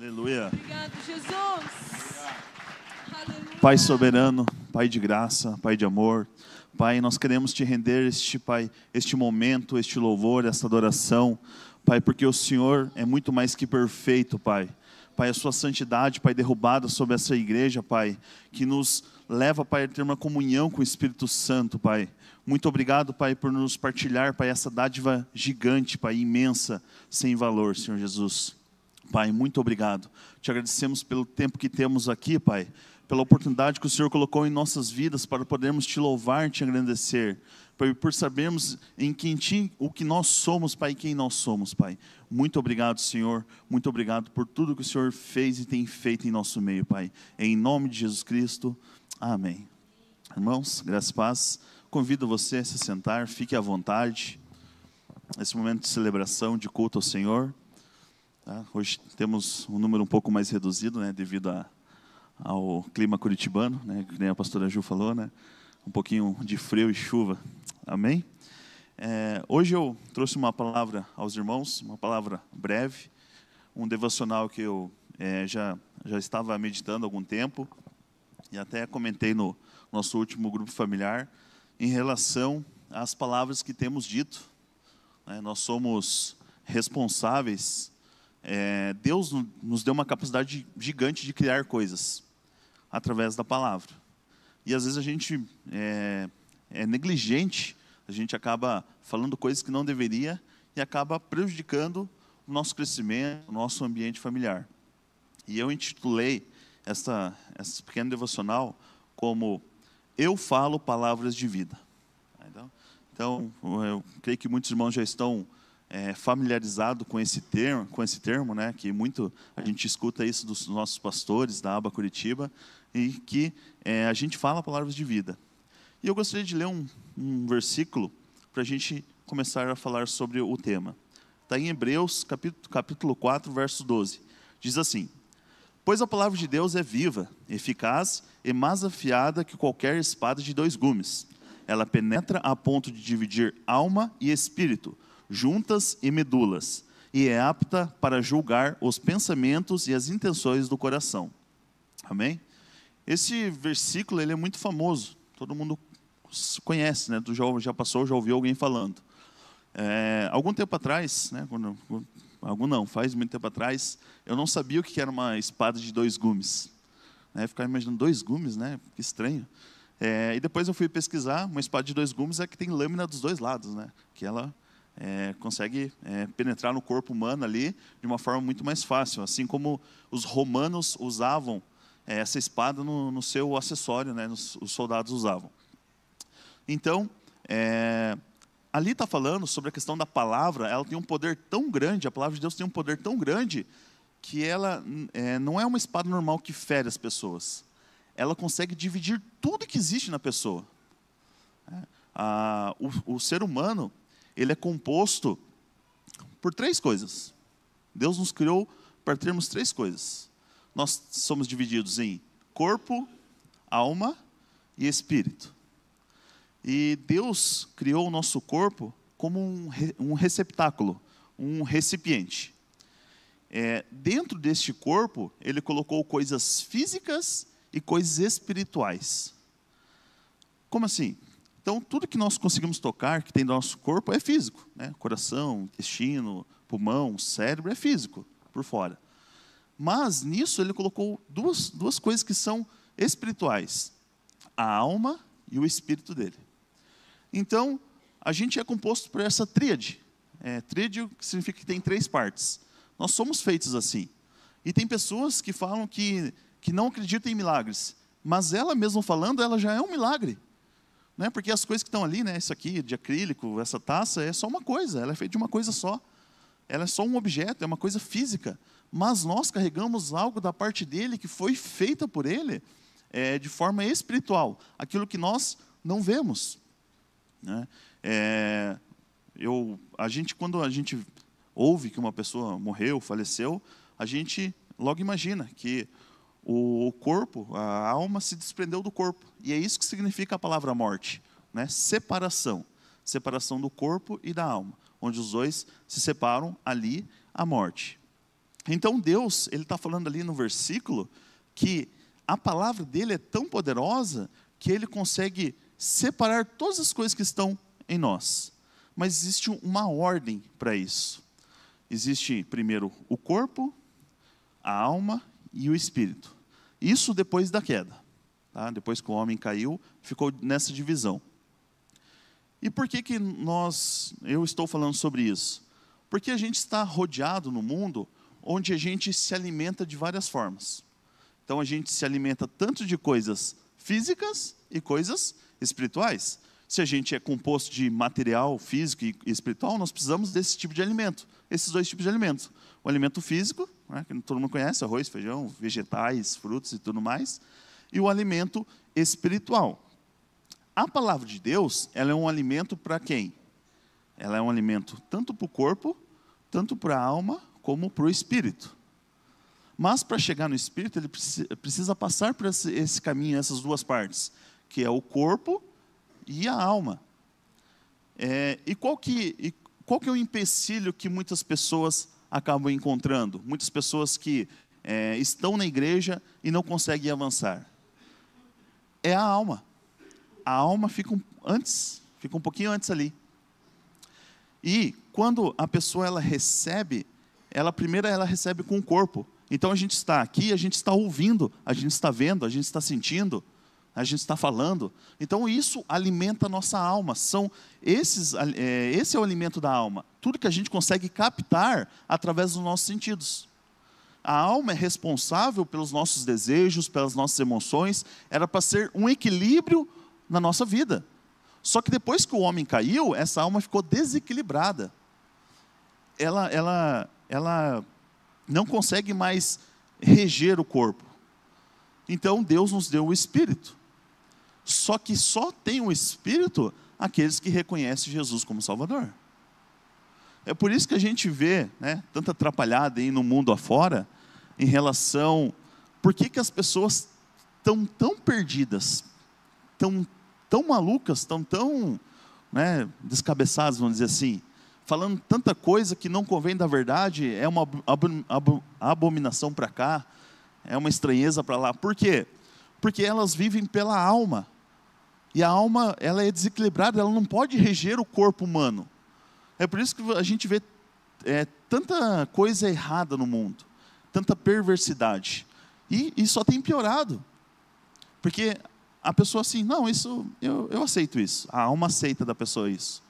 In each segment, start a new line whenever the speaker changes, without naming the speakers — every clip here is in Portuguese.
Aleluia.
Obrigado, Jesus. Aleluia.
Pai soberano, Pai de graça, Pai de amor. Pai, nós queremos te render este momento, este louvor, esta adoração. Pai, porque o Senhor é muito mais que perfeito, Pai. Pai, a sua santidade, Pai, derrubada sobre essa igreja, Pai, que nos leva, Pai, a ter uma comunhão com o Espírito Santo, Pai. Muito obrigado, Pai, por nos partilhar, Pai, essa dádiva gigante, Pai, imensa, sem valor, Senhor Jesus. Pai, muito obrigado. Te agradecemos pelo tempo que temos aqui, Pai, pela oportunidade que o Senhor colocou em nossas vidas para podermos te louvar, te agradecer, Pai, por sabermos em quem o que nós somos, Pai, e quem nós somos, Pai. Muito obrigado, Senhor. Muito obrigado por tudo que o Senhor fez e tem feito em nosso meio, Pai. Em nome de Jesus Cristo. Amém. Irmãos, graças e paz. Convido você a se sentar, fique à vontade. Nesse momento de celebração, de culto ao Senhor. Tá? Hoje temos um número um pouco mais reduzido, né, devido ao clima curitibano, né, que nem a pastora Ju falou, né, um pouquinho de frio e chuva. Amém? Hoje eu trouxe uma palavra aos irmãos, uma palavra breve, um devocional que eu já estava meditando há algum tempo e até comentei no nosso último grupo familiar em relação às palavras que temos dito. Nós somos responsáveis. Deus nos deu uma capacidade gigante de criar coisas através da palavra. E às vezes a gente é negligente, a gente acaba falando coisas que não deveria e acaba prejudicando o nosso crescimento, o nosso ambiente familiar. E eu intitulei essa pequena devocional como Eu Falo Palavras de Vida. Então, eu creio que muitos irmãos já estão familiarizados com esse termo, né, que muito a gente escuta isso dos nossos pastores da Aba Curitiba, e que a gente fala palavras de vida. E eu gostaria de ler um versículo para a gente começar a falar sobre o tema. Está em Hebreus, capítulo 4, verso 12. Diz assim: Pois a palavra de Deus é viva, eficaz e mais afiada que qualquer espada de 2 gumes. Ela penetra a ponto de dividir alma e espírito, juntas e medulas, e é apta para julgar os pensamentos e as intenções do coração. Amém? Esse versículo ele é muito famoso, todo mundo conhece, né? Já passou, já ouviu alguém falando. Algum tempo atrás, né? Faz muito tempo atrás, eu não sabia o que era uma espada de 2 gumes. Ficava imaginando 2 gumes, né? Que estranho. E depois eu fui pesquisar, uma espada de 2 gumes é que tem lâmina dos 2 lados, né? Que ela consegue penetrar no corpo humano ali de uma forma muito mais fácil, assim como os romanos usavam essa espada no seu acessório, né? Os soldados usavam. Então, ali está falando sobre a questão da palavra. Ela tem um poder tão grande, a palavra de Deus tem um poder tão grande, que ela não é uma espada normal que fere as pessoas. Ela consegue dividir tudo que existe na pessoa. O ser humano, ele é composto por 3 coisas. Deus nos criou para termos 3 coisas. Nós somos divididos em corpo, alma e espírito. E Deus criou o nosso corpo como um receptáculo, um recipiente. Dentro deste corpo, Ele colocou coisas físicas e coisas espirituais. Como assim? Então, tudo que nós conseguimos tocar, que tem no nosso corpo, é físico, né? Coração, intestino, pulmão, cérebro, é físico, por fora. Mas, nisso, Ele colocou duas coisas que são espirituais. A alma e o espírito dele. Então, a gente é composto por essa tríade. Tríade significa que tem 3 partes. Nós somos feitos assim. E tem pessoas que falam que não acreditam em milagres. Mas ela mesma falando, ela já é um milagre. Né? Porque as coisas que estão ali, né, isso aqui de acrílico, essa taça, é só uma coisa. Ela é feita de uma coisa só. Ela é só um objeto, é uma coisa física. Mas nós carregamos algo da parte dele que foi feita por ele de forma espiritual. Aquilo que nós não vemos. Né? Quando a gente ouve que uma pessoa morreu, faleceu, a gente logo imagina que o corpo, a alma se desprendeu do corpo. E é isso que significa a palavra morte, né? Separação. Separação do corpo e da alma. Onde os dois se separam, ali a morte. Então Deus, Ele está falando ali no versículo, que a palavra dEle é tão poderosa, que Ele consegue separar todas as coisas que estão em nós. Mas existe uma ordem para isso. Existe primeiro o corpo, a alma e o espírito. Isso depois da queda. Tá? Depois que o homem caiu, ficou nessa divisão. E por que eu estou falando sobre isso? Porque a gente está rodeado no mundo onde a gente se alimenta de várias formas. Então a gente se alimenta tanto de coisas físicas e coisas espirituais. Se a gente é composto de material físico e espiritual, nós precisamos desse tipo de alimento, esses dois tipos de alimentos. O alimento físico, né, que todo mundo conhece, arroz, feijão, vegetais, frutos e tudo mais, e o alimento espiritual. A palavra de Deus, ela é um alimento para quem? Ela é um alimento tanto para o corpo, tanto para a alma, como para o espírito. Mas para chegar no espírito, ele precisa passar por esse caminho, essas duas partes, que é o corpo e a alma. E qual que é o empecilho que muitas pessoas acabam encontrando? Muitas pessoas que estão na igreja e não conseguem avançar. É a alma. A alma fica um pouquinho antes ali. E quando a pessoa ela recebe, primeiro ela recebe com o corpo. Então a gente está aqui, a gente está ouvindo, a gente está vendo, a gente está sentindo, a gente está falando. Então isso alimenta a nossa alma. Esse é o alimento da alma. Tudo que a gente consegue captar através dos nossos sentidos. A alma é responsável pelos nossos desejos, pelas nossas emoções. Era para ser um equilíbrio na nossa vida. Só que depois que o homem caiu, essa alma ficou desequilibrada. Ela não consegue mais reger o corpo. Então Deus nos deu o Espírito. Só que só tem o Espírito aqueles que reconhecem Jesus como Salvador. É por isso que a gente vê, né, tanta atrapalhada aí no mundo afora, em relação... Por que as pessoas estão tão perdidas, tão malucas, estão tão descabeçadas, vamos dizer assim, falando tanta coisa que não convém da verdade, é uma abominação para cá, é uma estranheza para lá. Por quê? Porque elas vivem pela alma. E a alma, ela é desequilibrada, ela não pode reger o corpo humano. É por isso que a gente vê tanta coisa errada no mundo, tanta perversidade. E só tem piorado. Porque a pessoa assim, não, isso eu aceito isso. A alma aceita da pessoa isso.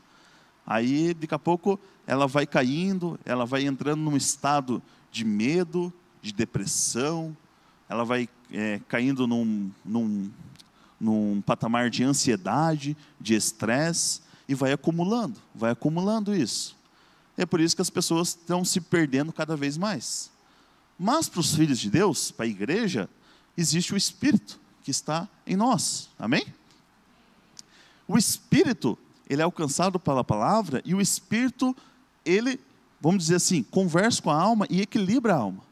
Aí, daqui a pouco, ela vai caindo, ela vai entrando num estado de medo, de depressão, ela vai caindo num patamar de ansiedade, de estresse, e vai acumulando isso. É por isso que as pessoas estão se perdendo cada vez mais. Mas para os filhos de Deus, para a igreja, existe o Espírito que está em nós. Amém? O Espírito, ele é alcançado pela palavra, e o Espírito, ele, vamos dizer assim, conversa com a alma e equilibra a alma.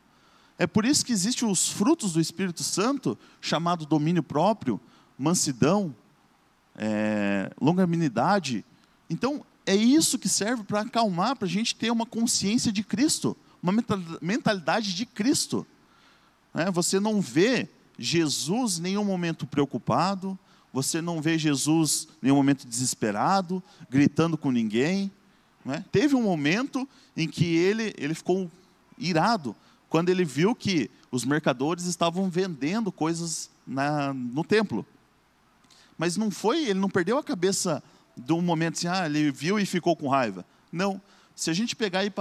É por isso que existem os frutos do Espírito Santo, chamado domínio próprio, mansidão, longanimidade. Então, é isso que serve para acalmar, para a gente ter uma consciência de Cristo, uma mentalidade de Cristo. Você não vê Jesus em nenhum momento preocupado, você não vê Jesus em nenhum momento desesperado, gritando com ninguém. Teve um momento em que ele ficou irado, quando ele viu que os mercadores estavam vendendo coisas no templo. Mas ele não perdeu a cabeça de um momento assim, ele viu e ficou com raiva. Não. Se a gente pegar e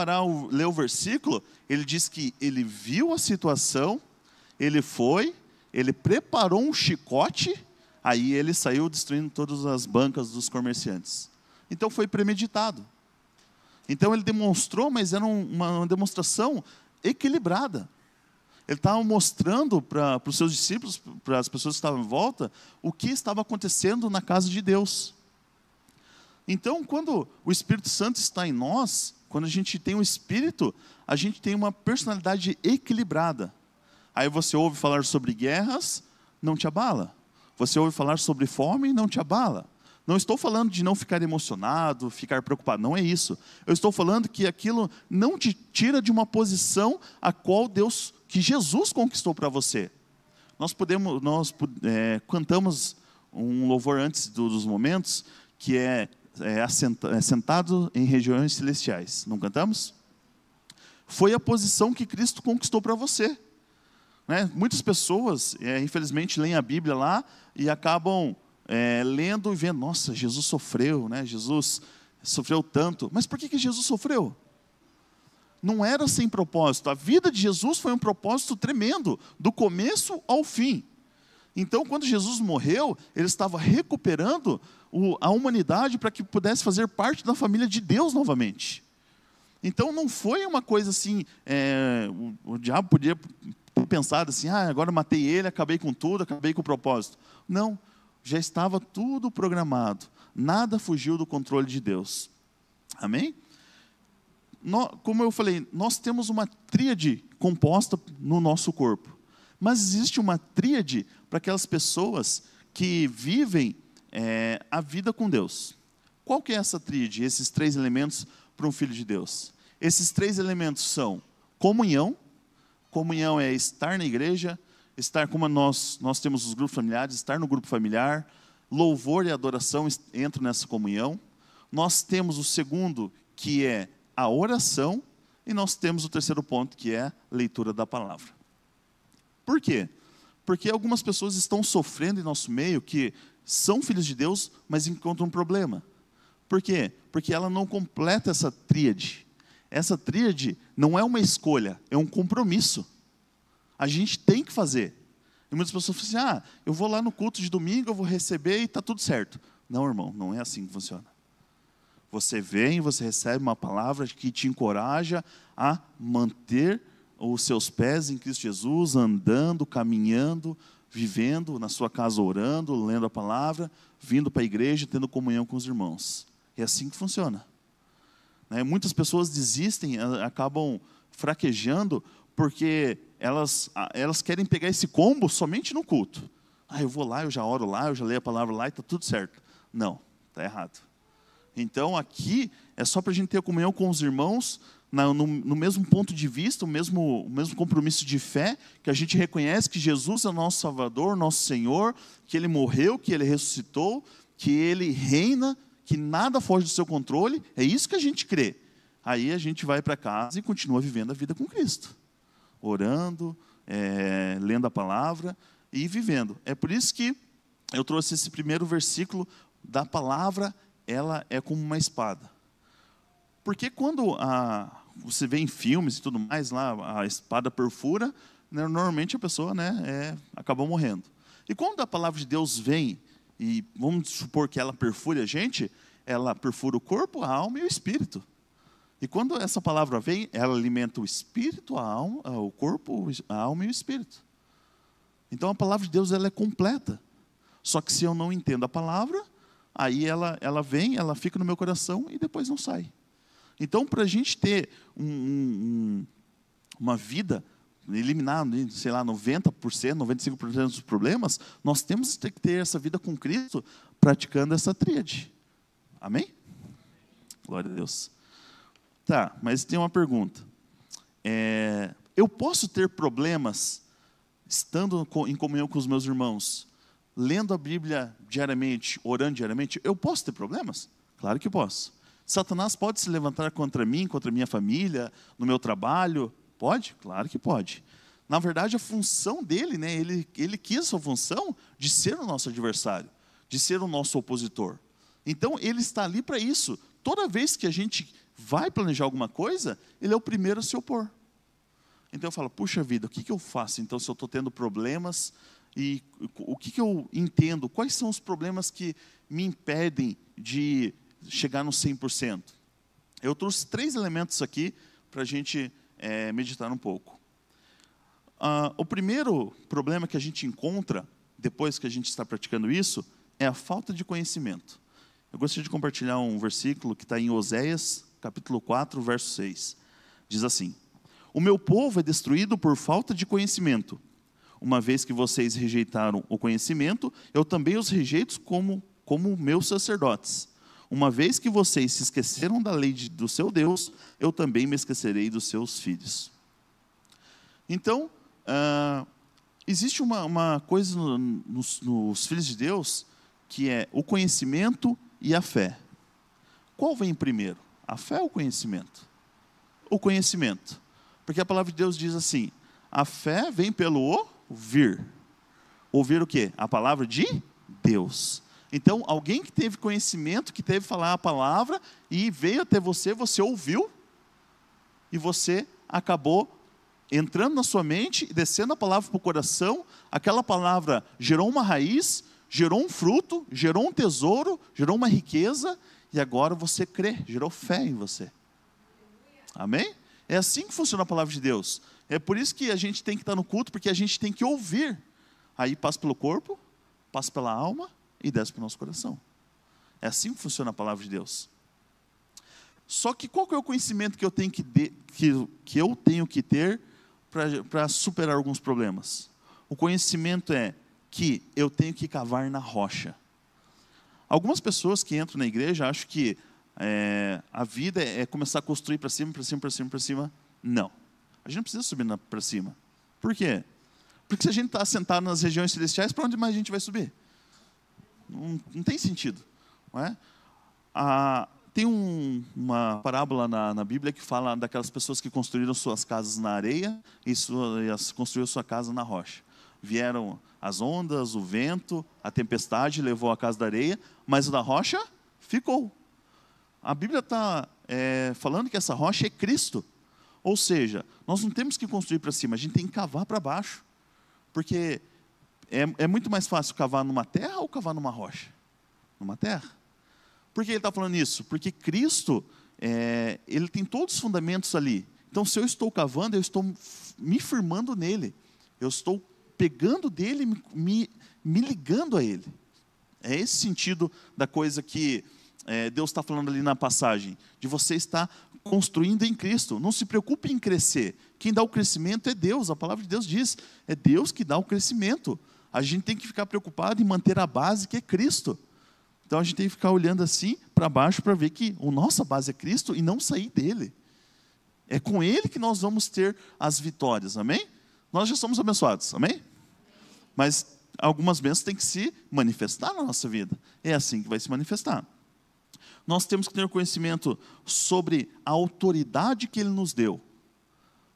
ler o versículo, ele diz que ele viu a situação, ele foi, ele preparou um chicote, aí ele saiu destruindo todas as bancas dos comerciantes. Então foi premeditado. Então ele demonstrou, mas era uma demonstração equilibrada. Ele estava mostrando para os seus discípulos, para as pessoas que estavam em volta, o que estava acontecendo na casa de Deus. Então, quando o Espírito Santo está em nós, quando a gente tem o Espírito, a gente tem uma personalidade equilibrada. Aí você ouve falar sobre guerras, não te abala. Você ouve falar sobre fome, não te abala. Não estou falando de não ficar emocionado, ficar preocupado, não é isso. Eu estou falando que aquilo não te tira de uma posição a qual que Jesus conquistou para você. Nós cantamos um louvor antes dos momentos, que é sentado em regiões celestiais. Não cantamos? Foi a posição que Cristo conquistou para você. Né? Muitas pessoas, infelizmente, leem a Bíblia lá e acabam lendo e vendo, nossa, Jesus sofreu, né? Jesus sofreu tanto. Mas por que Jesus sofreu? Não era sem propósito. A vida de Jesus foi um propósito tremendo, do começo ao fim. Então, quando Jesus morreu, ele estava recuperando a humanidade para que pudesse fazer parte da família de Deus novamente. Então, não foi uma coisa assim, o diabo podia ter pensado assim, agora matei ele, acabei com tudo, acabei com o propósito. Não, já estava tudo programado. Nada fugiu do controle de Deus. Amém? Como eu falei, nós temos uma tríade composta no nosso corpo. Mas existe uma tríade para aquelas pessoas que vivem a vida com Deus. Qual que é essa tríade, esses 3 elementos para um filho de Deus? Esses 3 elementos são comunhão. Comunhão é estar na igreja, estar como nós temos os grupos familiares, estar no grupo familiar. Louvor e adoração entram nessa comunhão. Nós temos o segundo, que é a oração. E nós temos o terceiro ponto, que é a leitura da palavra. Por quê? Porque algumas pessoas estão sofrendo em nosso meio, que são filhos de Deus, mas encontram um problema. Por quê? Porque ela não completa essa tríade. Essa tríade não é uma escolha, é um compromisso. A gente tem que fazer. E muitas pessoas falam assim, eu vou lá no culto de domingo, eu vou receber e está tudo certo. Não, irmão, não é assim que funciona. Você vem, você recebe uma palavra que te encoraja a manter os seus pés em Cristo Jesus, andando, caminhando, vivendo na sua casa, orando, lendo a palavra, vindo para a igreja, tendo comunhão com os irmãos. É assim que funciona. Muitas pessoas desistem, acabam fraquejando, porque elas querem pegar esse combo somente no culto. Eu vou lá, eu já oro lá, eu já leio a palavra lá e está tudo certo. Não, está errado. Então aqui é só para a gente ter comunhão com os irmãos, no mesmo ponto de vista, o mesmo compromisso de fé, que a gente reconhece que Jesus é o nosso Salvador, nosso Senhor, que Ele morreu, que Ele ressuscitou, que Ele reina, que nada foge do seu controle. É isso que a gente crê. Aí a gente vai para casa e continua vivendo a vida com Cristo. Orando, lendo a palavra e vivendo. É por isso que eu trouxe esse primeiro versículo da palavra, ela é como uma espada. Porque quando você vê em filmes e tudo mais, lá a espada perfura, normalmente a pessoa acabou morrendo. E quando a palavra de Deus vem, e vamos supor que ela perfure a gente, ela perfura o corpo, a alma e o espírito. E quando essa palavra vem, ela alimenta o espírito, a alma, o corpo, a alma e o espírito. Então a palavra de Deus ela é completa. Só que se eu não entendo a palavra, aí ela vem, ela fica no meu coração e depois não sai. Então, para a gente ter uma vida, eliminar, 90%, 95% dos problemas, nós temos que ter essa vida com Cristo, praticando essa tríade. Amém? Glória a Deus. Tá, mas tem uma pergunta. Eu posso ter problemas estando em comunhão com os meus irmãos, lendo a Bíblia diariamente, orando diariamente? Eu posso ter problemas? Claro que posso. Satanás pode se levantar contra mim, contra a minha família, no meu trabalho? Pode? Claro que pode. Na verdade, a função dele, ele quis essa função de ser o nosso adversário, de ser o nosso opositor. Então, ele está ali para isso. Toda vez que a gente vai planejar alguma coisa, ele é o primeiro a se opor. Então eu falo, puxa vida, o que eu faço? Então, se eu estou tendo problemas, e o que eu entendo? Quais são os problemas que me impedem de chegar no 100%? Eu trouxe 3 elementos aqui para a gente meditar um pouco. O primeiro problema que a gente encontra, depois que a gente está praticando isso, é a falta de conhecimento. Eu gostaria de compartilhar um versículo que está em Oséias, capítulo 4, verso 6. Diz assim: o meu povo é destruído por falta de conhecimento. Uma vez que vocês rejeitaram o conhecimento, eu também os rejeito como como meus sacerdotes. Uma vez que vocês se esqueceram da lei do seu Deus, eu também me esquecerei dos seus filhos. Então, existe uma coisa nos filhos de Deus, que é o conhecimento e a fé. Qual vem primeiro? A fé ou o conhecimento? O conhecimento. Porque a palavra de Deus diz assim, a fé vem pelo ouvir. Ouvir o quê? A palavra de Deus. Então, alguém que teve conhecimento, que teve falar a palavra, e veio até você, você ouviu, e você acabou entrando na sua mente, e descendo a palavra para o coração, aquela palavra gerou uma raiz, gerou um fruto, gerou um tesouro, gerou uma riqueza, e agora você crê, gerou fé em você. Amém? É assim que funciona a palavra de Deus. É por isso que a gente tem que estar no culto, porque a gente tem que ouvir. Aí passa pelo corpo, passa pela alma e desce para o nosso coração. É assim que funciona a palavra de Deus. Só que qual que é o conhecimento que eu tenho que ter para superar alguns problemas? O conhecimento é que eu tenho que cavar na rocha. Algumas pessoas que entram na igreja acham que a vida é começar a construir para cima, para cima, para cima, para cima. Não. A gente não precisa subir para cima. Por quê? Porque se a gente está sentado nas regiões celestiais, para onde mais a gente vai subir? Não tem sentido. Não é? Tem uma parábola na Bíblia que fala daquelas pessoas que construíram suas casas na areia e construíram sua casa na rocha. Vieram as ondas, o vento, a tempestade levou a casa da areia, mas a da rocha ficou. A Bíblia está falando que essa rocha é Cristo. Ou seja, nós não temos que construir para cima, a gente tem que cavar para baixo. Porque é muito mais fácil cavar numa terra ou cavar numa rocha? Numa terra. Por que ele está falando isso? Porque Cristo, ele tem todos os fundamentos ali. Então, se eu estou cavando, eu estou me firmando nele. Eu estou pegando dele, me ligando a ele. É esse sentido da coisa que Deus está falando ali na passagem. De você estar construindo em Cristo. Não se preocupe em crescer. Quem dá o crescimento é Deus. A palavra de Deus diz, é Deus que dá o crescimento. A gente tem que ficar preocupado em manter a base que é Cristo. Então a gente tem que ficar olhando assim para baixo para ver que a nossa base é Cristo e não sair dele. É com ele que nós vamos ter as vitórias, amém? Nós já somos abençoados, amém? Mas algumas bênçãos têm que se manifestar na nossa vida. É assim que vai se manifestar. Nós temos que ter conhecimento sobre a autoridade que ele nos deu.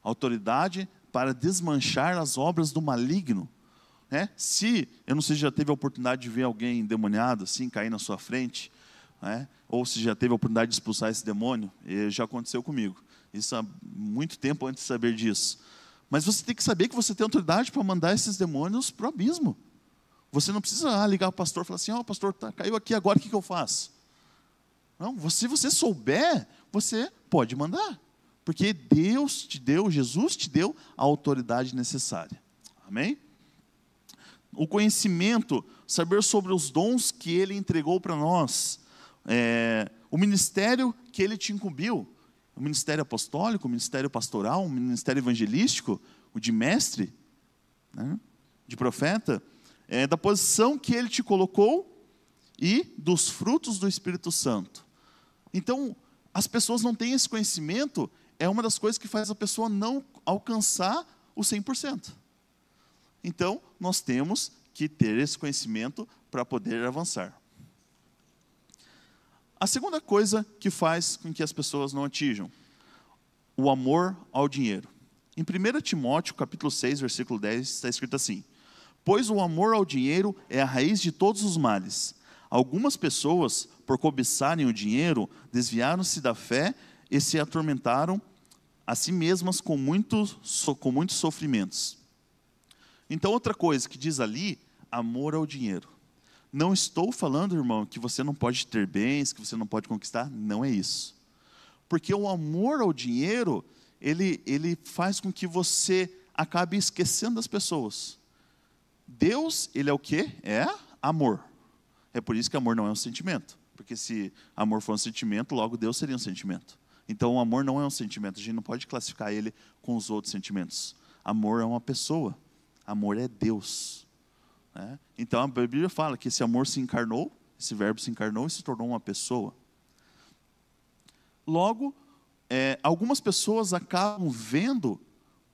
Autoridade para desmanchar as obras do maligno. Se, eu não sei se já teve a oportunidade de ver alguém endemoniado assim, cair na sua frente, ou se já teve a oportunidade de expulsar esse demônio, já aconteceu comigo. Isso há muito tempo antes de saber disso. Mas você tem que saber que você tem autoridade para mandar esses demônios para o abismo. Você não precisa ligar para o pastor e falar assim, pastor, caiu aqui agora, o que eu faço? Não, se você souber, você pode mandar. Porque Deus te deu, Jesus te deu a autoridade necessária. Amém? O conhecimento, saber sobre os dons que Ele entregou para nós. O ministério que Ele te incumbiu. O ministério apostólico, o ministério pastoral, o ministério evangelístico, o de mestre, de profeta. Da posição que Ele te colocou e dos frutos do Espírito Santo. Então, as pessoas não têm esse conhecimento, é uma das coisas que faz a pessoa não alcançar o 100%. Então, nós temos que ter esse conhecimento para poder avançar. A segunda coisa que faz com que as pessoas não atinjam, o amor ao dinheiro. Em 1 Timóteo, capítulo 6, versículo 10, está escrito assim, pois o amor ao dinheiro é a raiz de todos os males. Algumas pessoas, por cobiçarem o dinheiro, desviaram-se da fé e se atormentaram a si mesmas com muitos sofrimentos. Então, outra coisa que diz ali, amor ao dinheiro. Não estou falando, irmão, que você não pode ter bens, que você não pode conquistar, não é isso. Porque o amor ao dinheiro, ele faz com que você acabe esquecendo das pessoas. Deus, ele é o quê? É amor. É por isso que amor não é um sentimento. Porque se amor for um sentimento, logo Deus seria um sentimento. Então o amor não é um sentimento, a gente não pode classificar ele com os outros sentimentos. Amor é uma pessoa, amor é Deus. Então a Bíblia fala que esse amor se encarnou esse verbo se encarnou e se tornou uma pessoa. Logo, algumas pessoas acabam vendo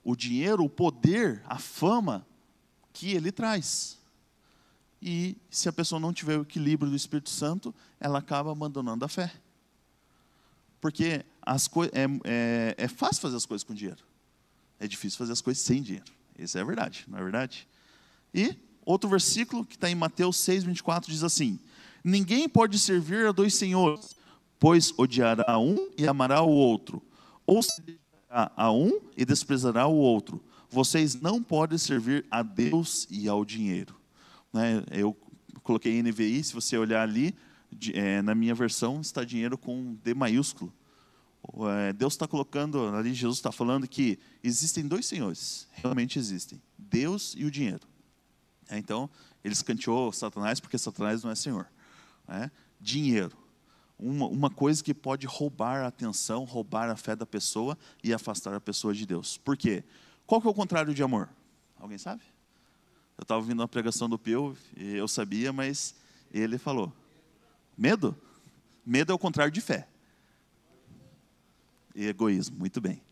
o dinheiro, o poder, a fama que ele traz. E se a pessoa não tiver o equilíbrio do Espírito Santo, ela acaba abandonando a fé. Porque é fácil fazer as coisas com dinheiro. É difícil fazer as coisas sem dinheiro. Isso é verdade, não é verdade? E outro versículo que está em Mateus 6:24 diz assim: ninguém pode servir a dois senhores, pois odiará um e amará o outro, ou se dedicará a um e desprezará o outro. Vocês não podem servir a Deus e ao dinheiro. Eu coloquei NVI, se você olhar ali, na minha versão está dinheiro com D maiúsculo. Deus está colocando, ali Jesus está falando que existem dois senhores, realmente existem, Deus e o dinheiro. Então, ele escanteou Satanás, porque Satanás não é senhor. Dinheiro, uma coisa que pode roubar a atenção, roubar a fé da pessoa e afastar a pessoa de Deus. Por quê? Qual que é o contrário de amor? Alguém sabe? Eu estava ouvindo uma pregação do Pio, e eu sabia, mas ele falou. Medo? Medo é o contrário de fé. E egoísmo, muito bem.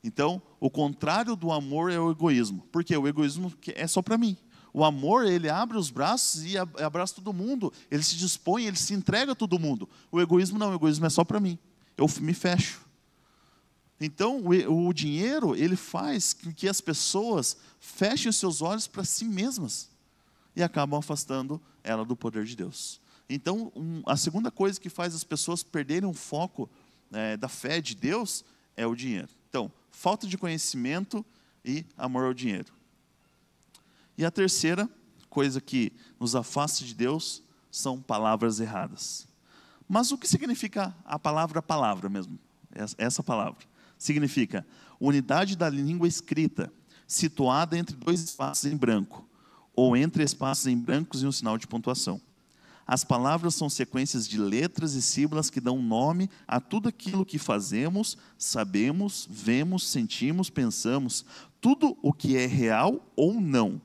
Então, o contrário do amor é o egoísmo. Porque o egoísmo é só para mim. O amor, ele abre os braços e abraça todo mundo. Ele se dispõe, ele se entrega a todo mundo. O egoísmo não, o egoísmo é só para mim. Eu me fecho. Então, o dinheiro, ele faz com que as pessoas fechem os seus olhos para si mesmas. E acabam afastando ela do poder de Deus. Então, a segunda coisa que faz as pessoas perderem o foco da fé de Deus é o dinheiro. Então, falta de conhecimento e amor ao dinheiro. E a terceira coisa que nos afasta de Deus são palavras erradas. Mas o que significa a palavra mesmo? Essa palavra. Significa unidade da língua escrita, situada entre dois espaços em branco, ou entre espaços em brancos e um sinal de pontuação. As palavras são sequências de letras e sílabas que dão nome a tudo aquilo que fazemos, sabemos, vemos, sentimos, pensamos, tudo o que é real ou não.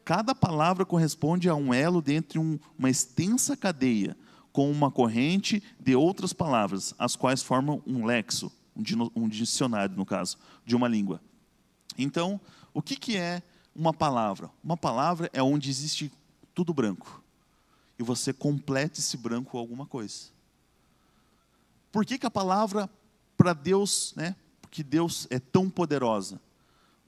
Cada palavra corresponde a um elo dentre uma extensa cadeia, com uma corrente de outras palavras, as quais formam um léxico, um dicionário, no caso, de uma língua. Então, o que é uma palavra? Uma palavra é onde existe tudo branco. E você completa esse branco com alguma coisa. Por que a palavra para Deus, porque Deus é tão poderosa?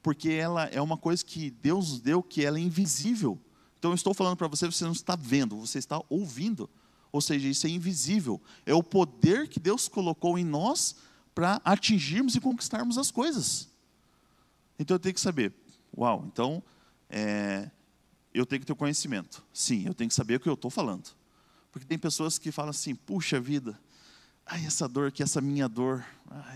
Porque ela é uma coisa que Deus nos deu, que ela é invisível. Então eu estou falando para você, você não está vendo, você está ouvindo. Ou seja, isso é invisível. É o poder que Deus colocou em nós para atingirmos e conquistarmos as coisas. Então eu tenho que saber, então eu tenho que ter conhecimento. Sim, eu tenho que saber o que eu estou falando. Porque tem pessoas que falam assim, puxa vida, essa dor aqui, essa minha dor,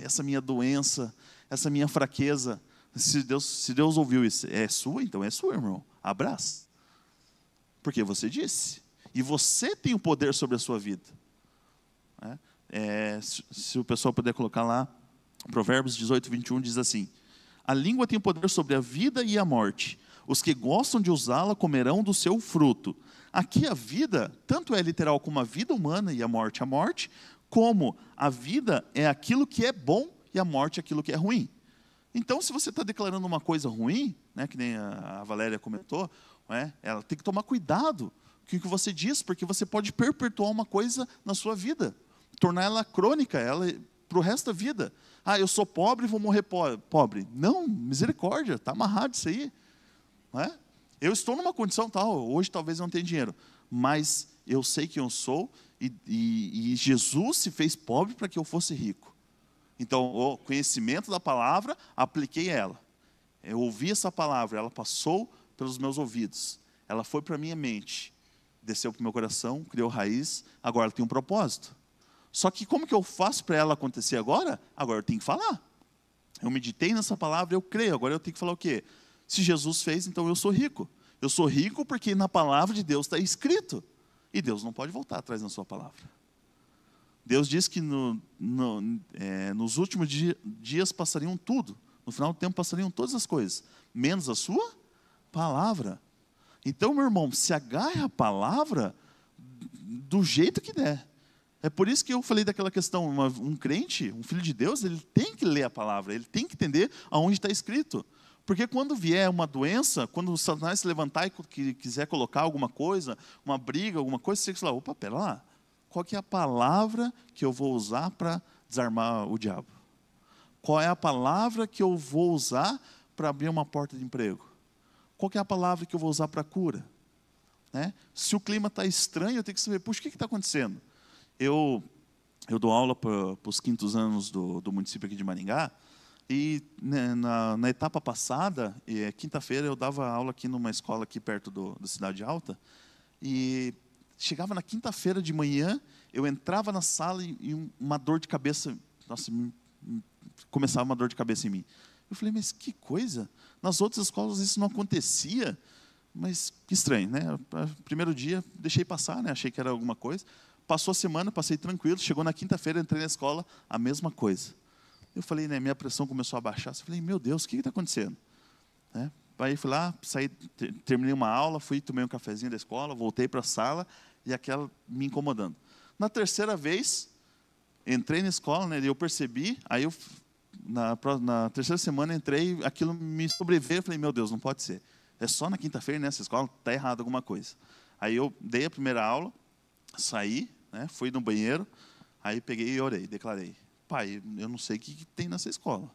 essa minha doença, essa minha fraqueza. Se Deus ouviu isso, é sua? Então é sua, irmão. Abraça. Porque você disse. E você tem o poder sobre a sua vida. Se o pessoal puder colocar lá, Provérbios 18:21 diz assim: a língua tem poder sobre a vida e a morte. Os que gostam de usá-la comerão do seu fruto. Aqui a vida, tanto é literal como a vida humana e a morte, como a vida é aquilo que é bom e a morte é aquilo que é ruim. Então, se você está declarando uma coisa ruim, que nem a Valéria comentou, ela tem que tomar cuidado com o que você diz, porque você pode perpetuar uma coisa na sua vida, tornar ela crônica, para o resto da vida. Eu sou pobre e vou morrer pobre. Não, misericórdia, está amarrado isso aí. Eu estou numa condição tal, hoje talvez eu não tenha dinheiro, mas eu sei quem eu sou e Jesus se fez pobre para que eu fosse rico. Então, o conhecimento da palavra, apliquei ela. Eu ouvi essa palavra, ela passou pelos meus ouvidos, ela foi para a minha mente, desceu para o meu coração, criou raiz, agora ela tem um propósito. Só que como que eu faço para ela acontecer agora? Agora eu tenho que falar. Eu meditei nessa palavra, eu creio, agora eu tenho que falar o quê? Se Jesus fez, então eu sou rico. Eu sou rico porque na palavra de Deus está escrito. E Deus não pode voltar atrás na sua palavra. Deus diz que nos últimos dias passariam tudo. No final do tempo passariam todas as coisas. Menos a sua palavra. Então, meu irmão, se agarre à palavra, do jeito que der. É por isso que eu falei daquela questão, um crente, um filho de Deus, ele tem que ler a palavra, ele tem que entender aonde está escrito. Porque quando vier uma doença, quando o Satanás se levantar e quiser colocar alguma coisa, uma briga, alguma coisa, você tem que falar, opa, pera lá, qual que é a palavra que eu vou usar para desarmar o diabo? Qual é a palavra que eu vou usar para abrir uma porta de emprego? Qual que é a palavra que eu vou usar para cura? Né? Se o clima está estranho, eu tenho que saber, puxa, o que está acontecendo? Eu dou aula para os quintos anos do município aqui de Maringá, e né, na etapa passada, quinta-feira, eu dava aula aqui numa escola aqui perto da Cidade Alta, e chegava na quinta-feira de manhã, eu entrava na sala e uma dor de cabeça, nossa, começava uma dor de cabeça em mim. Eu falei, mas que coisa, nas outras escolas isso não acontecia, mas que estranho, né? Primeiro dia, deixei passar, né? Achei que era alguma coisa. Passou a semana, passei tranquilo, chegou na quinta-feira, entrei na escola, a mesma coisa. Eu falei, né, minha pressão começou a baixar, eu falei, meu Deus, o que está acontecendo? Né? Aí fui lá, saí, terminei uma aula, fui, tomei um cafezinho da escola, voltei para a sala, e aquela me incomodando. Na terceira vez, entrei na escola, né, e eu percebi, aí eu, na terceira semana, entrei, aquilo me sobreveio, eu falei, meu Deus, não pode ser. É só na quinta-feira nessa escola, está errado alguma coisa. Aí eu dei a primeira aula, saí, né, fui no banheiro, aí peguei e orei, declarei, pai, eu não sei o que tem nessa escola,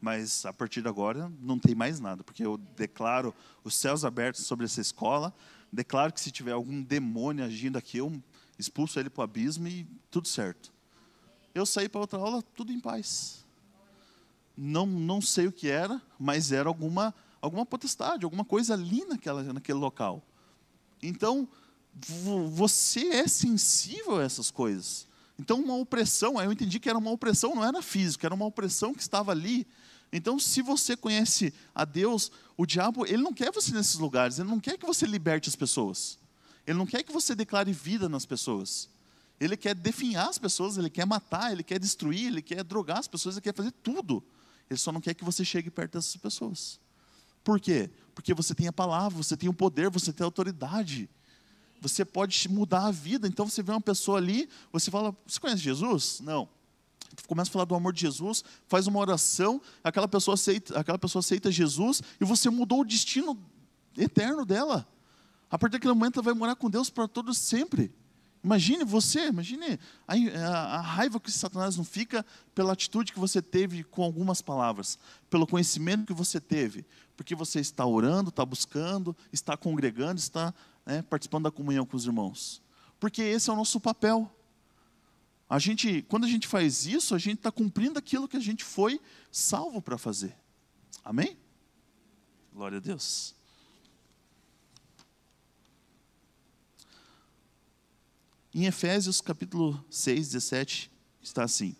mas a partir de agora não tem mais nada, porque eu declaro os céus abertos sobre essa escola, declaro que se tiver algum demônio agindo aqui, eu expulso ele para o abismo e tudo certo. Eu saí para outra aula, tudo em paz. Não sei o que era, mas era alguma potestade, alguma coisa ali naquele local. Então, você é sensível a essas coisas. Então, uma opressão, aí eu entendi que era uma opressão, não era física, era uma opressão que estava ali. Então, se você conhece a Deus, o diabo, ele não quer você nesses lugares, ele não quer que você liberte as pessoas. Ele não quer que você declare vida nas pessoas. Ele quer definhar as pessoas, ele quer matar, ele quer destruir, ele quer drogar as pessoas, ele quer fazer tudo. Ele só não quer que você chegue perto dessas pessoas. Por quê? Porque você tem a palavra, você tem o poder, você tem a autoridade. Você pode mudar a vida. Então você vê uma pessoa ali, você fala, você conhece Jesus? Não. Começa a falar do amor de Jesus, faz uma oração, aquela pessoa aceita Jesus e você mudou o destino eterno dela. A partir daquele momento ela vai morar com Deus para todos sempre. Imagine a raiva que Satanás não fica pela atitude que você teve com algumas palavras, pelo conhecimento que você teve, porque você está orando, está buscando, está congregando, está participando da comunhão com os irmãos. Porque esse é o nosso papel. Quando a gente faz isso, a gente está cumprindo aquilo que a gente foi salvo para fazer. Amém? Glória a Deus. Em Efésios capítulo 6, 17, está assim: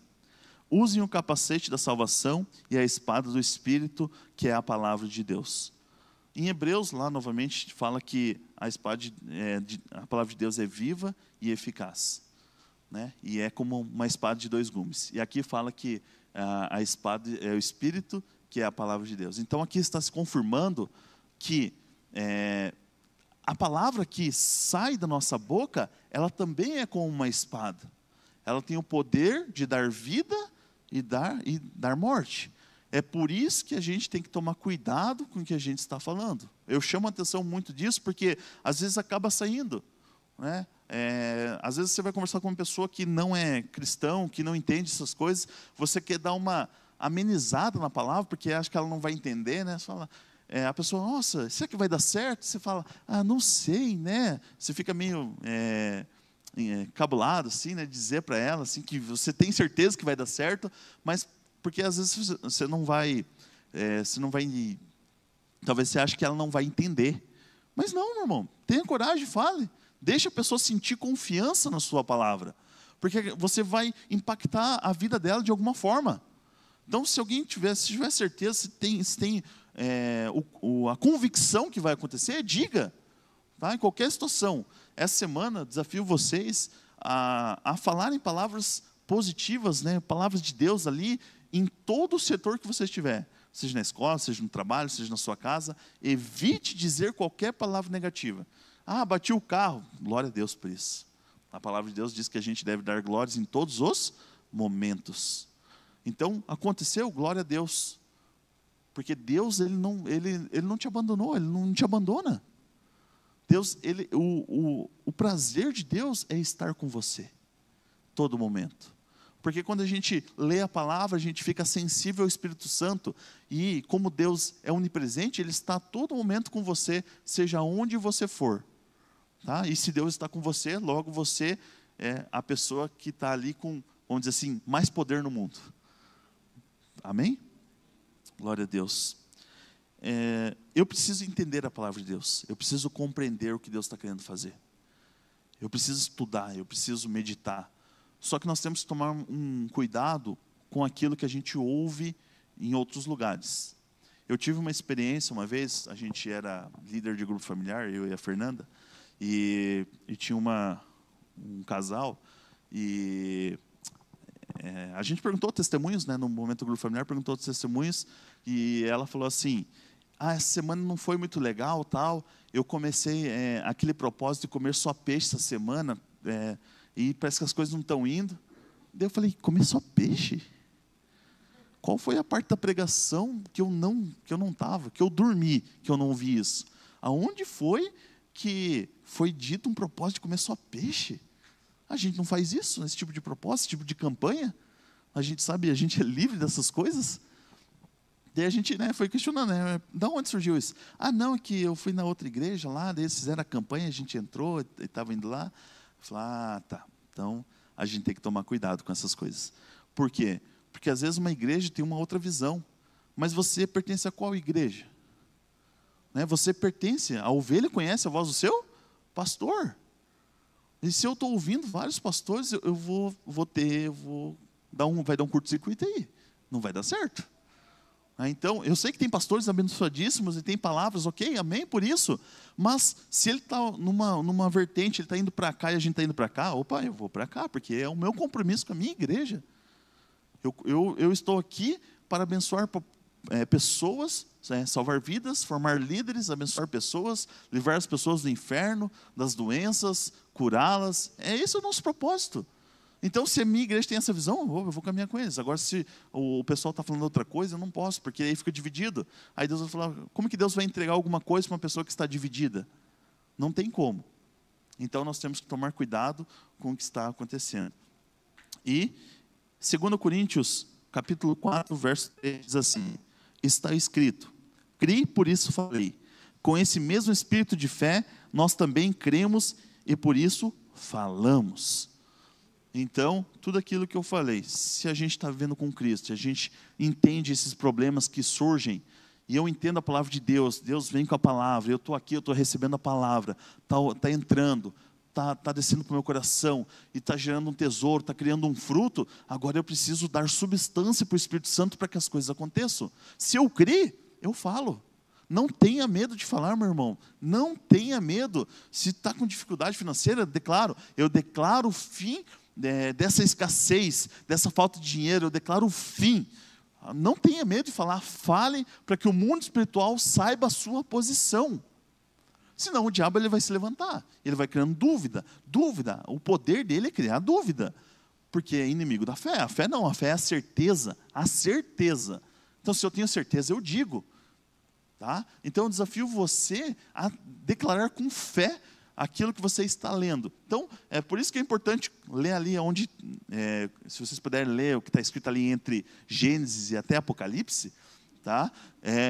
usem o capacete da salvação e a espada do Espírito, que é a palavra de Deus. Em Hebreus, lá novamente, fala que a palavra de Deus é viva e eficaz, né? E é como uma espada de dois gumes. E aqui fala que a espada é o Espírito, que é a palavra de Deus. Então aqui está se confirmando que a palavra que sai da nossa boca, ela também é como uma espada. Ela tem o poder de dar vida e dar morte. É por isso que a gente tem que tomar cuidado com o que a gente está falando. Eu chamo a atenção muito disso, porque às vezes acaba saindo, né? Às vezes você vai conversar com uma pessoa que não é cristão, que não entende essas coisas, você quer dar uma amenizada na palavra, porque acha que ela não vai entender, né? Você fala, a pessoa, nossa, será que vai dar certo? Você fala, não sei, né? Você fica meio cabulado, assim, né? Dizer para ela assim, que você tem certeza que vai dar certo, mas porque às vezes você não vai, talvez você ache que ela não vai entender. Mas não, meu irmão, tenha coragem, fale. Deixa a pessoa sentir confiança na sua palavra, porque você vai impactar a vida dela de alguma forma. Então, se alguém tiver certeza, se tem a convicção que vai acontecer, diga, tá? Em qualquer situação. Essa semana, desafio vocês a falarem palavras positivas, né? Palavras de Deus ali, em todo o setor que você estiver, seja na escola, seja no trabalho, seja na sua casa. Evite dizer qualquer palavra negativa. Bati o carro, glória a Deus por isso. A palavra de Deus diz que a gente deve dar glórias em todos os momentos. Então, aconteceu, glória a Deus. Porque Deus, Ele não te abandonou, Ele não te abandona. Deus, o prazer de Deus é estar com você, todo momento. Porque quando a gente lê a palavra, a gente fica sensível ao Espírito Santo. E como Deus é onipresente, Ele está a todo momento com você, seja onde você for. Tá? E se Deus está com você, logo você é a pessoa que está ali com, vamos dizer assim, mais poder no mundo. Amém? Glória a Deus. Eu preciso entender a palavra de Deus. Eu preciso compreender o que Deus está querendo fazer. Eu preciso estudar, eu preciso meditar. Só que nós temos que tomar um cuidado com aquilo que a gente ouve em outros lugares. Eu tive uma experiência uma vez, a gente era líder de grupo familiar, eu e a Fernanda, e tinha um casal, e a gente perguntou testemunhos, né, no momento do grupo familiar, perguntou testemunhos, e ela falou assim, essa semana não foi muito legal, tal, eu comecei aquele propósito de comer só peixe essa semana, e parece que as coisas não estão indo. Daí eu falei, comer só peixe? Qual foi a parte da pregação que eu não estava, que eu dormi, que eu não vi isso? Aonde foi que foi dito um propósito de comer só peixe? A gente não faz isso, esse tipo de propósito, esse tipo de campanha. A gente sabe, a gente é livre dessas coisas. Daí a gente foi questionando, da onde surgiu isso? Não, é que eu fui na outra igreja lá, daí eles fizeram a campanha, a gente entrou e estava indo lá. Eu falei, tá, então a gente tem que tomar cuidado com essas coisas. Por quê? Porque às vezes uma igreja tem uma outra visão, mas você pertence a qual igreja? Você pertence, a ovelha conhece a voz do seu pastor. E se eu estou ouvindo vários pastores, eu vai dar um curto-circuito aí, não vai dar certo. Então, eu sei que tem pastores abençoadíssimos e tem palavras, ok, amém por isso, mas se ele está numa vertente, ele está indo para cá e a gente está indo para cá, opa, eu vou para cá, porque é o meu compromisso com a minha igreja. Eu estou aqui para abençoar pessoas, salvar vidas, formar líderes, abençoar pessoas, livrar as pessoas do inferno, das doenças, curá-las. Esse é o nosso propósito. Então, se a minha igreja tem essa visão, eu vou caminhar com eles. Agora, se o pessoal está falando outra coisa, eu não posso, porque aí fica dividido. Aí Deus vai falar, como que Deus vai entregar alguma coisa para uma pessoa que está dividida? Não tem como. Então, nós temos que tomar cuidado com o que está acontecendo. E, 2 Coríntios, capítulo 4, verso 3, diz assim, está escrito, criei, por isso falei. Com esse mesmo espírito de fé, nós também cremos e por isso falamos. Então, tudo aquilo que eu falei, se a gente está vivendo com Cristo, se a gente entende esses problemas que surgem, e eu entendo a palavra de Deus, Deus vem com a palavra, eu estou aqui, eu estou recebendo a palavra, está entrando, está descendo para o meu coração, e está gerando um tesouro, está criando um fruto, agora eu preciso dar substância para o Espírito Santo para que as coisas aconteçam. Se eu crer, eu falo. Não tenha medo de falar, meu irmão. Não tenha medo. Se está com dificuldade financeira, eu declaro o fim dessa escassez, dessa falta de dinheiro, eu declaro o fim. Não tenha medo de falar, fale para que o mundo espiritual saiba a sua posição. Senão o diabo ele vai se levantar, ele vai criando dúvida. Dúvida, o poder dele é criar dúvida, porque é inimigo da fé. A fé não, a fé é a certeza, a certeza. Então se eu tenho certeza, eu digo. Tá? Então eu desafio você a declarar com fé aquilo que você está lendo. Então, é por isso que é importante ler ali onde, se vocês puderem ler o que está escrito ali entre Gênesis e até Apocalipse, tá?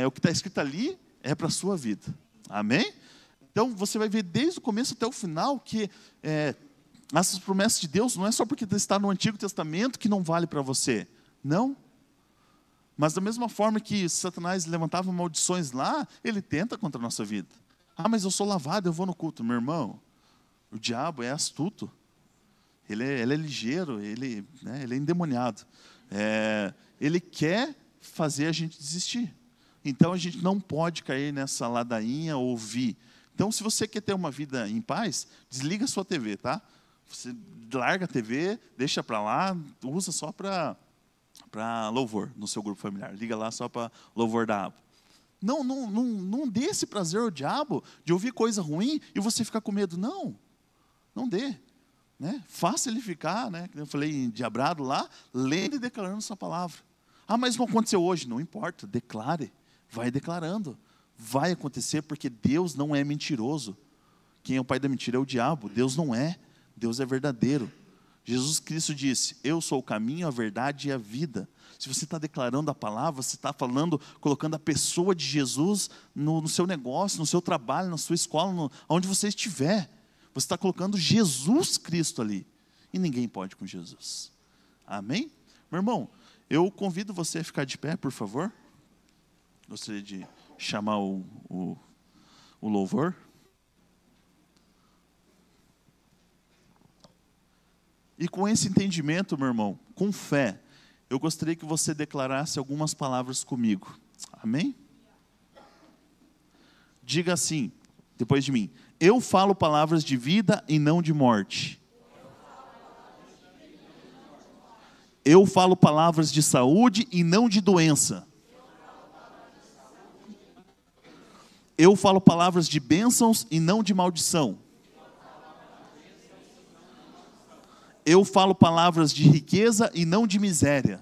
O que está escrito ali é para a sua vida. Amém? Então, você vai ver desde o começo até o final que essas promessas de Deus não é só porque está no Antigo Testamento que não vale para você. Não. Mas da mesma forma que Satanás levantava maldições lá, ele tenta contra a nossa vida. Mas eu sou lavado, eu vou no culto. Meu irmão, o diabo é astuto. Ele é ligeiro, ele é endemoniado. Ele quer fazer a gente desistir. Então a gente não pode cair nessa ladainha ou ouvir. Então se você quer ter uma vida em paz, desliga a sua TV, tá? Você larga a TV, deixa para lá, usa só para louvor no seu grupo familiar. Liga lá só para louvor da aba. Não dê esse prazer ao diabo de ouvir coisa ruim e você ficar com medo. Não dê. né? Faça ele ficar, né? Eu falei, endiabrado lá, lendo e declarando sua palavra. Ah, mas não aconteceu hoje. Não importa, declare, vai declarando. Vai acontecer, porque Deus não é mentiroso. Quem é o pai da mentira é o diabo. Deus não é, Deus é verdadeiro. Jesus Cristo disse, eu sou o caminho, a verdade e a vida. Se você está declarando a palavra, você está falando, colocando a pessoa de Jesus no seu negócio, no seu trabalho, na sua escola, onde você estiver. Você está colocando Jesus Cristo ali. E ninguém pode com Jesus. Amém? Meu irmão, eu convido você a ficar de pé, por favor. Gostaria de chamar o louvor. E com esse entendimento, meu irmão, com fé, eu gostaria que você declarasse algumas palavras comigo. Amém? Diga assim, depois de mim. Eu falo palavras de vida e não de morte. Eu falo palavras de saúde e não de doença. Eu falo palavras de bênçãos e não de maldição. Eu falo palavras de riqueza e não de miséria.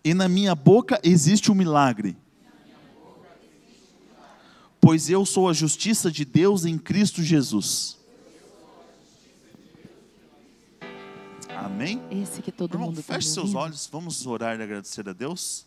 E na minha boca existe um milagre. Pois eu sou a justiça de Deus em Cristo Jesus. Amém?
Esse que todo
Irmão,
mundo está
feche seus
ouvindo.
olhos, vamos orar e agradecer a Deus.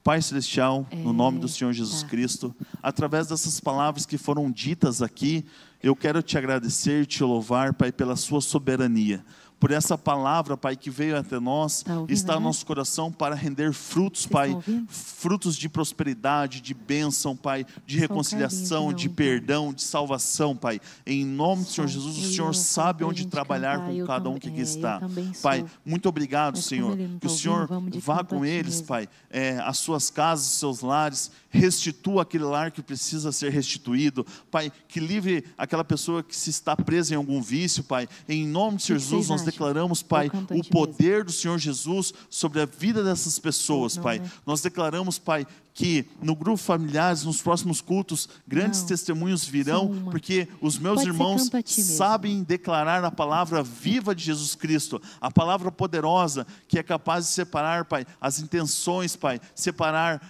Pai Celestial, no nome do Senhor Jesus Cristo, através dessas palavras que foram ditas aqui, eu quero te agradecer e te louvar, Pai, pela sua soberania. Por essa palavra, Pai, que veio até nós, está no nosso coração para render frutos, Pai, frutos de prosperidade, de bênção, Pai, de reconciliação, de perdão, de salvação, Pai. Em nome do Senhor Jesus, o Senhor sabe onde trabalhar com cada um que aqui está. Pai, muito obrigado, Senhor, que o Senhor vá com eles, Pai, as suas casas, os seus lares, restitua aquele lar que precisa ser restituído, Pai, que livre aquela pessoa que se está presa em algum vício, Pai. Em nome do Senhor Jesus, nós declaramos, Pai, o poder do Senhor Jesus sobre a vida dessas pessoas, Pai. Nós declaramos, Pai, que no grupo Familiares, nos próximos cultos, grandes testemunhos virão, porque os meus irmãos sabem declarar a palavra viva de Jesus Cristo, a palavra poderosa que é capaz de separar, Pai, as intenções, Pai, separar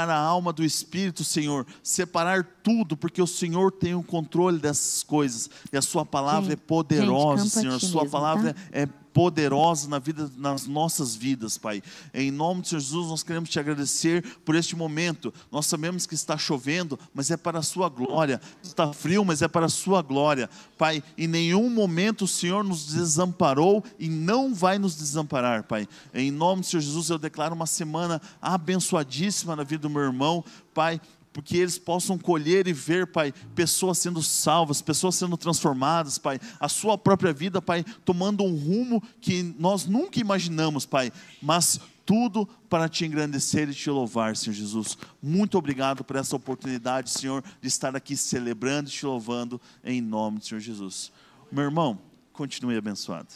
a alma do Espírito, Senhor, separar tudo, porque o Senhor tem o controle dessas coisas, e a sua palavra é poderosa, Senhor, a sua palavra é poderosa nas nossas vidas, Pai. Em nome de Jesus, nós queremos te agradecer por este momento. Nós sabemos que está chovendo, mas é para a sua glória. Está frio, mas é para a sua glória. Pai, em nenhum momento o Senhor nos desamparou e não vai nos desamparar, Pai. Em nome de Jesus, eu declaro uma semana abençoadíssima na vida do meu irmão, Pai, porque eles possam colher e ver, Pai, pessoas sendo salvas, pessoas sendo transformadas, Pai, a sua própria vida, Pai, tomando um rumo que nós nunca imaginamos, Pai, mas tudo para te engrandecer e te louvar, Senhor Jesus. Muito obrigado por essa oportunidade, Senhor, de estar aqui celebrando e te louvando em nome do Senhor Jesus. Meu irmão, continue abençoado.